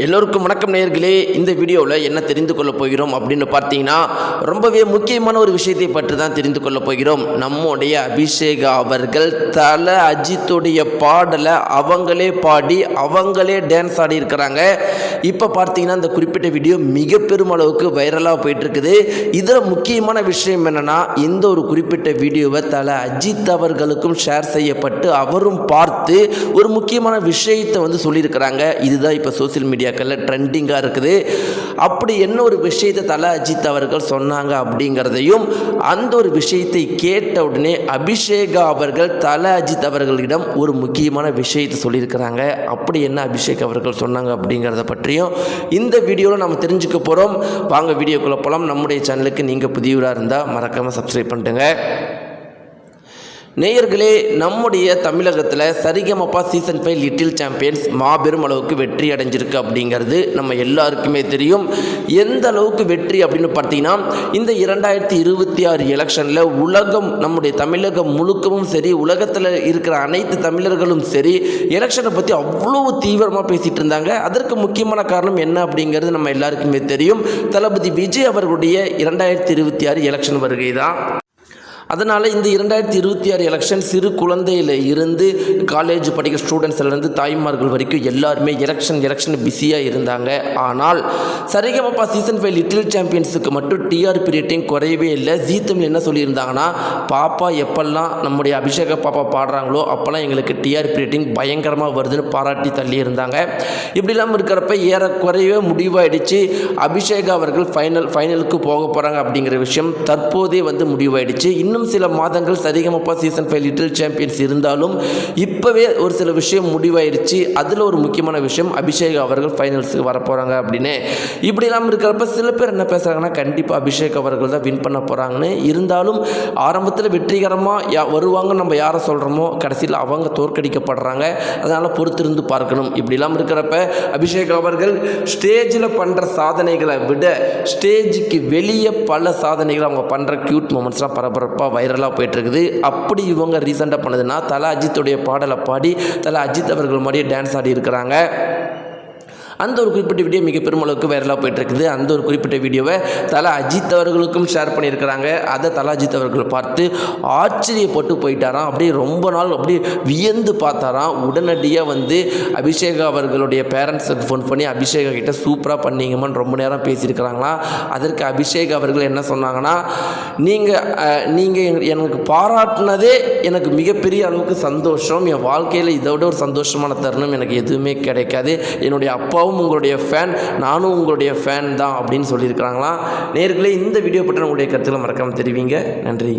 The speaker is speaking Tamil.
எல்லோருக்கும் வணக்கம் நேயர்களே. இந்த வீடியோவில் என்ன தெரிந்து கொள்ளப் போகிறோம் அப்படின்னு பார்த்தீங்கன்னா, ரொம்பவே முக்கியமான ஒரு விஷயத்தை பற்றி தான் தெரிந்து கொள்ளப் போகிறோம். நம்முடைய அபிஷேகா அவர்கள் தல அஜித்துடைய பாடலை அவங்களே பாடி அவங்களே டான்ஸ் ஆடி இருக்கிறாங்க. இப்போ பார்த்தீங்கன்னா இந்த குறிப்பிட்ட வீடியோ மிக பெரும் அளவுக்கு வைரலாக போயிட்டுருக்குது. இதில் முக்கியமான விஷயம் என்னென்னா, இந்த ஒரு குறிப்பிட்ட வீடியோவை தல அஜித் அவர்களுக்கும் ஷேர் செய்யப்பட்டு அவரும் பார்த்து ஒரு முக்கியமான விஷயத்தை சொல்லியிருக்கிறாங்க. இதுதான் இப்போ சோசியல் மீடியாக்களில் ட்ரெண்டிங்காக இருக்குது. அப்படி என்ன ஒரு விஷயத்தை தல அஜித் அவர்கள் சொன்னாங்க அப்படிங்கிறதையும், அந்த ஒரு விஷயத்தை கேட்ட உடனே அபிஷேகா அவர்கள் தல அஜித் அவர்களிடம் ஒரு முக்கியமான விஷயத்தை சொல்லியிருக்கிறாங்க. அப்படி என்ன அபிஷேக் அவர்கள் சொன்னாங்க அப்படிங்கிறத பற்றியும் இந்த வீடியோவில் நம்ம தெரிஞ்சுக்க போகிறோம். வாங்க வீடியோக்குள்ளே போகலாம். நம்முடைய சேனலுக்கு நீங்கள் புதியவராக இருந்தால் மறக்காமல் சப்ஸ்கிரைப் பண்ணிட்டுங்க. நேயர்களே, நம்முடைய தமிழகத்தில் சரிகமபா சீசன் 5 லிட்டில் சாம்பியன்ஸ் மாபெரும் அளவுக்கு வெற்றி அடைஞ்சிருக்கு அப்படிங்கிறது நம்ம எல்லாருக்குமே தெரியும். எந்த அளவுக்கு வெற்றி அப்படின்னு பார்த்தீங்கன்னா, இந்த 2026 எலெக்ஷனில் உலகம், நம்முடைய தமிழகம் முழுக்கவும் சரி, உலகத்தில் இருக்கிற அனைத்து தமிழர்களும் சரி, எலெக்ஷனை பற்றி அவ்வளோ தீவிரமாக பேசிகிட்டு இருந்தாங்க. அதற்கு முக்கியமான காரணம் என்ன அப்படிங்கிறது நம்ம எல்லாருக்குமே தெரியும். தளபதி விஜய் அவர்களுடைய 2026 எலெக்ஷன் வருகை தான். அதனால் இந்த 2026 எலெக்ஷன் சிறு குழந்தையில் இருந்து காலேஜ் படிக்கிற ஸ்டூடெண்ட்ஸ்லேருந்து தாய்மார்கள் வரைக்கும் எல்லாருமே எலெக்ஷன் பிஸியாக இருந்தாங்க. ஆனால் சரிகமபா சீசன் 5 லிட்டில் சாம்பியன்ஸுக்கு மட்டும் டிஆர்பி ரேட்டிங் குறையவே இல்லை. ஜீ தமிழ் என்ன சொல்லியிருந்தாங்கன்னா, பாப்பா எப்பெல்லாம் நம்முடைய அபிஷேக பாப்பா பாடுறாங்களோ அப்போல்லாம் எங்களுக்கு டிஆர்பி ரேட்டிங் பயங்கரமாக வருதுன்னு பாராட்டி தள்ளியிருந்தாங்க. இப்படி இல்லாமல் இருக்கிறப்ப ஏறக்குறையவே முடிவாயிடுச்சு. அபிஷேகா அவர்கள் ஃபைனலுக்கு போக போகிறாங்க அப்படிங்கிற விஷயம் தற்போதே முடிவாயிடுச்சு. இன்னும் சில மாதங்கள் சரிகமபா சீசன் 5 லிட்டில் சாம்பியன்ஸ் இருந்தாலும் இப்போவே ஒரு சில விஷயம் முடிவாயிருச்சு. அதில் ஒரு முக்கியமான விஷயம், அபிஷேக் அவர்கள் ஃபைனல்ஸுக்கு வரப்போகிறாங்க அப்படின்னு. இப்படி இல்லாமல் இருக்கிறப்ப சில பேர் என்ன பேசுகிறாங்கன்னா, கண்டிப்பாக அபிஷேக் அவர்கள் தான் வின் பண்ண போகிறாங்கன்னு. இருந்தாலும் ஆரம்பத்தில் வெற்றிகரமாக வருவாங்க நம்ம யாரை சொல்கிறோமோ, கடைசியில் அவங்க தோற்கடிக்கப்படுறாங்க. அதனால் பொறுத்திருந்து பார்க்கணும். இப்படி இல்லாமல் இருக்கிறப்ப அபிஷேக் அவர்கள் ஸ்டேஜில் பண்ணுற சாதனைகளை விட ஸ்டேஜுக்கு வெளியே பல சாதனைகளை அவங்க பண்ணுற க்யூட் மூமெண்ட்ஸ்லாம் பரபரப்பாக வைரலாக போயிட்டுருக்குது. அப்படி இவங்க ரீசெண்டாக பண்ணதுன்னா, தல அஜித்துடைய பாடலை பாடி தல அஜித் அவர்கள் மாதிரியே டான்ஸ் ஆடி இருக்கிறாங்க. அந்த ஒரு குறிப்பிட்ட வீடியோ மிக பெருமளவுக்கு வைரலாக போயிட்டுருக்குது. அந்த ஒரு குறிப்பிட்ட வீடியோவை தல அஜித் அவர்களுக்கும் ஷேர் பண்ணியிருக்கிறாங்க. அதை தல அஜித் அவர்கள் பார்த்து ஆச்சரியப்பட்டு போயிட்டாராம். அப்படியே ரொம்ப நாள் அப்படியே வியந்து பார்த்தாராம். உடனடியாக அபிஷேகா அவர்களுடைய பேரண்ட்ஸுக்கு ஃபோன் பண்ணி அபிஷேகா கிட்ட சூப்பராக பண்ணீங்கம்மான்னு ரொம்ப நேரம் பேசியிருக்கிறாங்களாம். அதற்கு அபிஷேக் அவர்கள் என்ன சொன்னாங்கன்னா, நீங்கள் எனக்கு பாராட்டினதே எனக்கு மிகப்பெரிய அளவுக்கு சந்தோஷம். என் வாழ்க்கையில் இதோட ஒரு சந்தோஷமான தருணம் எனக்கு எதுவுமே கிடைக்காது. என்னுடைய அப்பாவும் உங்களுடைய ஃபேன், நானும் உங்களுடைய ஃபேன் தான் அப்படின்னு சொல்லியிருக்கிறாங்களாம். நேயர்களே, இந்த வீடியோ பற்றி உங்களுடைய கருத்துக்களை மறக்காமல் தெரிவிங்க. நன்றி.